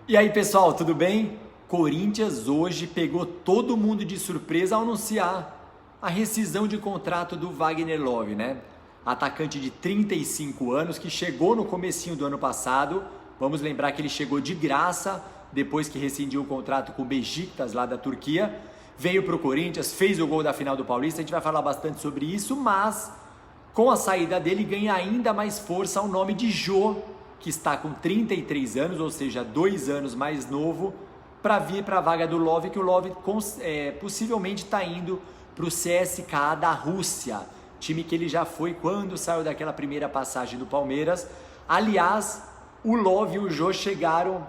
E aí, pessoal, tudo bem? Corinthians hoje pegou todo mundo de surpresa ao anunciar a rescisão de contrato do Wagner Love, né? Atacante de 35 anos que chegou no comecinho do ano passado. Vamos lembrar que ele chegou de graça depois que rescindiu o contrato com o Beşiktaş lá da Turquia. Veio para o Corinthians, fez o gol da final do Paulista. A gente vai falar bastante sobre isso, mas com a saída dele ganha ainda mais força o nome de Jô, que está com 33 anos, ou seja, 2 anos mais novo, para vir para a vaga do Love, que o Love possivelmente está indo para o CSKA da Rússia, time que ele já foi quando saiu daquela primeira passagem do Palmeiras. Aliás, o Love e o Jô chegaram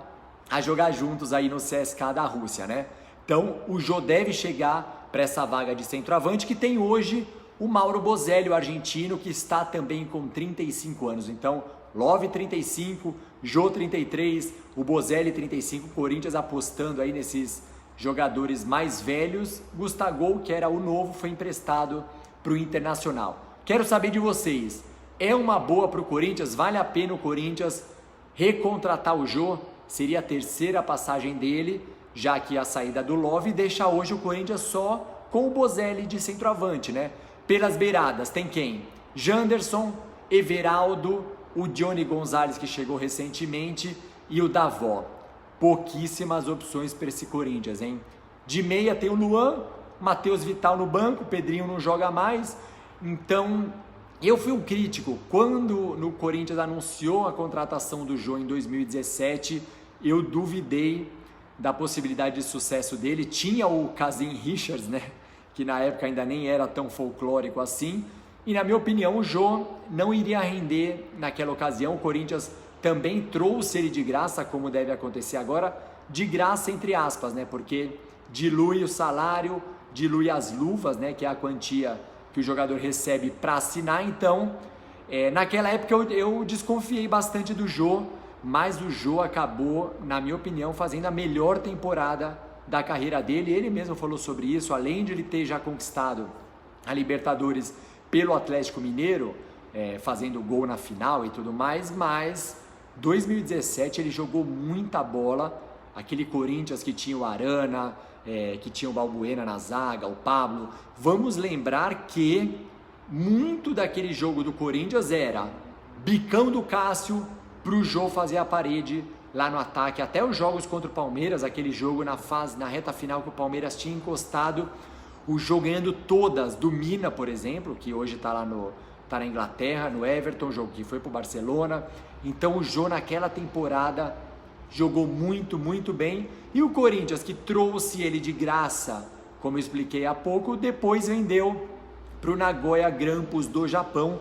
a jogar juntos aí no CSKA da Rússia, né? Então, o Jô deve chegar para essa vaga de centroavante que tem hoje o Mauro Bozelli, o argentino, que está também com 35 anos. Então, Love 35, Jô 33, o Bozelli 35, Corinthians apostando aí nesses jogadores mais velhos. Gustavo, que era o novo, foi emprestado para o Internacional. Quero saber de vocês, é uma boa para o Corinthians? Vale a pena o Corinthians recontratar o Jô? Seria a terceira passagem dele, já que a saída do Love deixa hoje o Corinthians só com o Bozelli de centroavante, né? Pelas beiradas tem quem? Janderson, Everaldo, o Johnny Gonzalez, que chegou recentemente, e o Davó. Pouquíssimas opções para esse Corinthians, hein? De meia tem o Luan, Matheus Vital no banco, Pedrinho não joga mais. Então, eu fui um crítico. Quando no Corinthians anunciou a contratação do Jô em 2017, eu duvidei da possibilidade de sucesso dele. Tinha o Kazim Richards, né? Que na época ainda nem era tão folclórico assim. E na minha opinião, o Jô não iria render naquela ocasião. O Corinthians também trouxe ele de graça, como deve acontecer agora, de graça entre aspas, né? Porque dilui o salário, dilui as luvas, né? Que é a quantia que o jogador recebe para assinar. Então, naquela época eu desconfiei bastante do Jô, mas o Jô acabou, na minha opinião, fazendo a melhor temporada da carreira dele. Ele mesmo falou sobre isso, além de ele ter já conquistado a Libertadores pelo Atlético Mineiro, fazendo gol na final e tudo mais, mas 2017 ele jogou muita bola. Aquele Corinthians que tinha o Arana, que tinha o Balbuena na zaga, o Pablo. Vamos lembrar que muito daquele jogo do Corinthians era bicão do Cássio para o Jô fazer a parede lá no ataque. Até os jogos contra o Palmeiras, aquele jogo na reta final que o Palmeiras tinha encostado, o Jô ganhando todas do Mina, por exemplo, que hoje está lá tá na Inglaterra, no Everton, jogo que foi para o Barcelona. Então o Jô naquela temporada jogou muito, muito bem. E o Corinthians, que trouxe ele de graça, como eu expliquei há pouco, depois vendeu para o Nagoya Grampus do Japão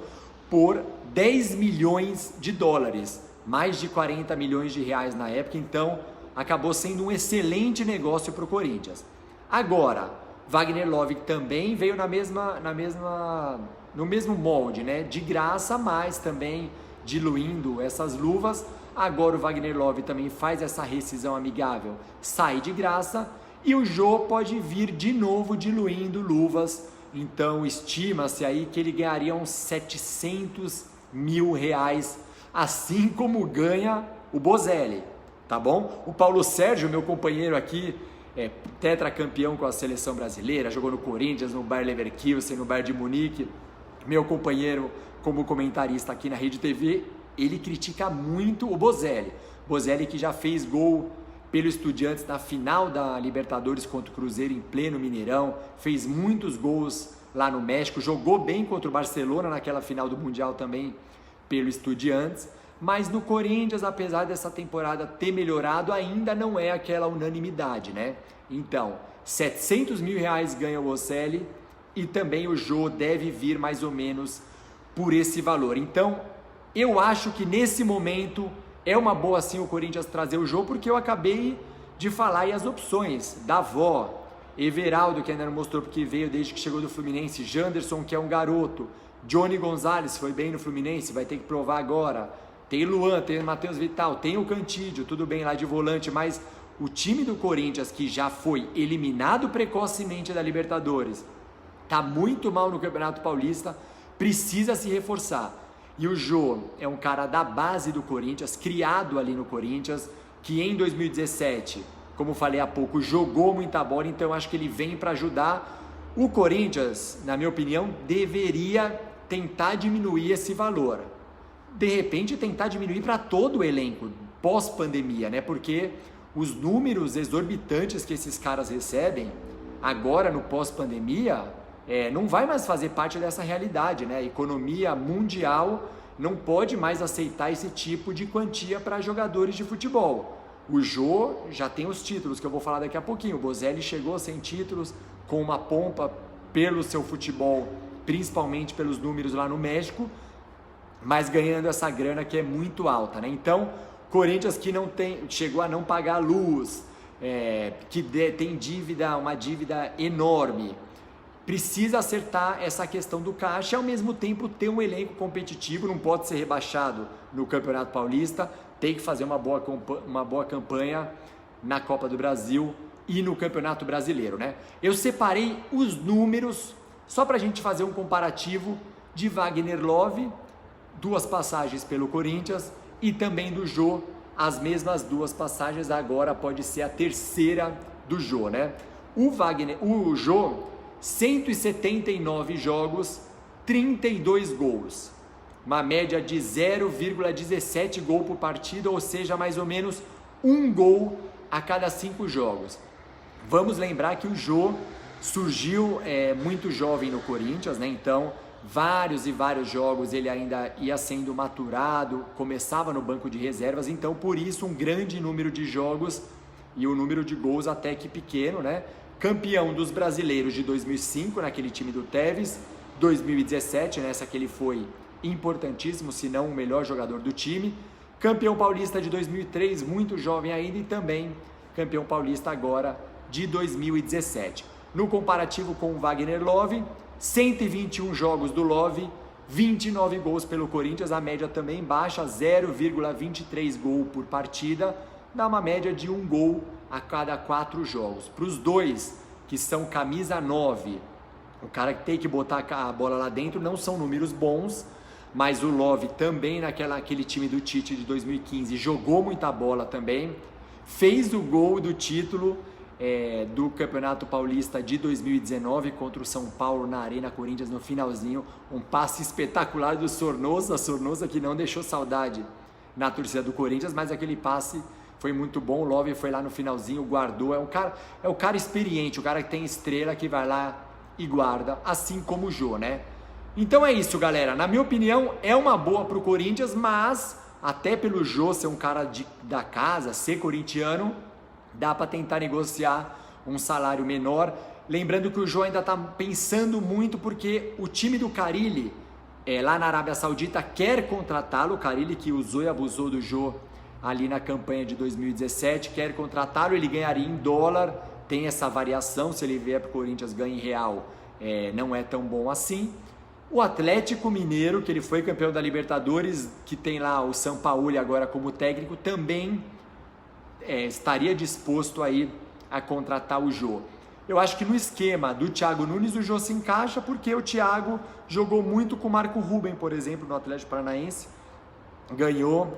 por 10 milhões de dólares, mais de 40 milhões de reais na época. Então acabou sendo um excelente negócio para o Corinthians. Agora, Wagner Love também veio no mesmo molde, né? De graça, mas também diluindo essas luvas. Agora o Wagner Love também faz essa rescisão amigável, sai de graça, e o Jô pode vir de novo diluindo luvas. Então estima-se aí que ele ganharia uns 700 mil reais, assim como ganha o Bozelli, tá bom? O Paulo Sérgio, meu companheiro aqui, tetracampeão com a seleção brasileira, jogou no Corinthians, no Bayer Leverkusen, no Bayern de Munique, meu companheiro como comentarista aqui na Rede TV, ele critica muito o Bozelli. Bozelli, que já fez gol pelo Estudiantes na final da Libertadores contra o Cruzeiro em pleno Mineirão, fez muitos gols lá no México, jogou bem contra o Barcelona naquela final do Mundial também pelo Estudiantes. Mas no Corinthians, apesar dessa temporada ter melhorado, ainda não é aquela unanimidade, né? Então, 700 mil reais ganha o Bozelli e também o Jô deve vir mais ou menos por esse valor. Então, eu acho que nesse momento é uma boa sim o Corinthians trazer o Jô, porque eu acabei de falar aí as opções. Davó, Everaldo, que ainda não mostrou porque veio desde que chegou do Fluminense, Janderson, que é um garoto, Johnny Gonzalez, foi bem no Fluminense, vai ter que provar agora. Tem Luan, tem Matheus Vital, tem o Cantídio, tudo bem lá de volante, mas o time do Corinthians, que já foi eliminado precocemente da Libertadores, tá muito mal no Campeonato Paulista, precisa se reforçar. E o Jô é um cara da base do Corinthians, criado ali no Corinthians, que em 2017, como falei há pouco, jogou muita bola, então eu acho que ele vem para ajudar. O Corinthians, na minha opinião, deveria tentar diminuir esse valor. De repente, tentar diminuir para todo o elenco, pós-pandemia, né? Porque os números exorbitantes que esses caras recebem, agora no pós-pandemia, não vai mais fazer parte dessa realidade, né? A economia mundial não pode mais aceitar esse tipo de quantia para jogadores de futebol. O Jô já tem os títulos, que eu vou falar daqui a pouquinho. O Bozelli chegou sem títulos, com uma pompa pelo seu futebol, principalmente pelos números lá no México, mas ganhando essa grana que é muito alta, né? Então, Corinthians que chegou a não pagar luz, que tem dívida, uma dívida enorme, precisa acertar essa questão do caixa e ao mesmo tempo ter um elenco competitivo, não pode ser rebaixado no Campeonato Paulista, tem que fazer uma boa campanha na Copa do Brasil e no Campeonato Brasileiro, né? Eu separei os números só para a gente fazer um comparativo de Wagner Love, 2 passagens pelo Corinthians, e também do Jô, as mesmas 2 passagens, agora pode ser a terceira do Jô, né? O Jô, 179 jogos, 32 gols, uma média de 0,17 gol por partida, ou seja, mais ou menos 1 gol a cada 5 jogos. Vamos lembrar que o Jô surgiu muito jovem no Corinthians, né? Então vários jogos ele ainda ia sendo maturado, começava no banco de reservas, então por isso um grande número de jogos e o número de gols até que pequeno, né? Campeão dos brasileiros de 2005, naquele time do Tevez, 2017, nessa que ele foi importantíssimo, se não o melhor jogador do time, campeão paulista de 2003, muito jovem ainda, e também campeão paulista agora de 2017. No comparativo com o Wagner Love, 121 jogos do Love, 29 gols pelo Corinthians, a média também baixa, 0,23 gol por partida, dá uma média de 1 gol a cada 4 jogos. Para os dois que são camisa 9, o cara que tem que botar a bola lá dentro, não são números bons, mas o Love também naquele time do Tite de 2015 jogou muita bola também, fez o gol do título do Campeonato Paulista de 2019 contra o São Paulo na Arena Corinthians no finalzinho, um passe espetacular do Sornosa que não deixou saudade na torcida do Corinthians, mas aquele passe foi muito bom. O Love foi lá no finalzinho, guardou, é o cara experiente, o cara que tem estrela, que vai lá e guarda, assim como o Jô, né? Então é isso, galera, na minha opinião é uma boa pro Corinthians, mas até pelo Jô ser um cara da casa, ser corintiano, dá para tentar negociar um salário menor. Lembrando que o Jô ainda está pensando muito, porque o time do Carille, lá na Arábia Saudita, quer contratá-lo. O Carille, que usou e abusou do Jô ali na campanha de 2017, quer contratá-lo. Ele ganharia em dólar, tem essa variação, se ele vier para o Corinthians ganha em real, não é tão bom assim. O Atlético Mineiro, que ele foi campeão da Libertadores, que tem lá o Sampaoli agora como técnico, também estaria disposto aí a contratar o Jô. Eu acho que no esquema do Thiago Nunes o Jô se encaixa, porque o Thiago jogou muito com o Marco Ruben, por exemplo, no Atlético Paranaense, ganhou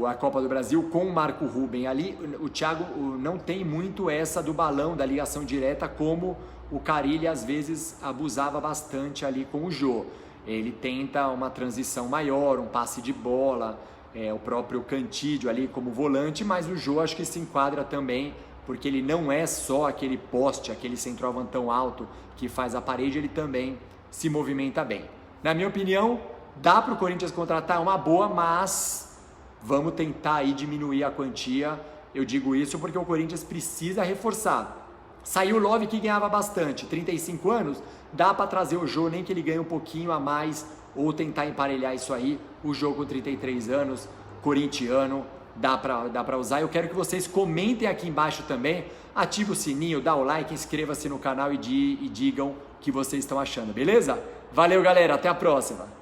a Copa do Brasil com o Marco Ruben ali. O Thiago não tem muito essa do balão, da ligação direta, como o Carille às vezes abusava bastante ali com o Jô. Ele tenta uma transição maior, um passe de bola, o próprio Cantídio ali como volante, mas o Jô acho que se enquadra também, porque ele não é só aquele poste, aquele centroavantão alto que faz a parede, ele também se movimenta bem. Na minha opinião, dá para o Corinthians contratar uma boa, mas vamos tentar aí diminuir a quantia. Eu digo isso porque o Corinthians precisa reforçar. Saiu o Love, que ganhava bastante, 35 anos, dá para trazer o Jô, nem que ele ganhe um pouquinho a mais, ou tentar emparelhar isso aí. O Jô com 33 anos, corintiano, dá para usar. Eu quero que vocês comentem aqui embaixo também, ative o sininho, dá o like, inscreva-se no canal e digam o que vocês estão achando, beleza? Valeu, galera, até a próxima!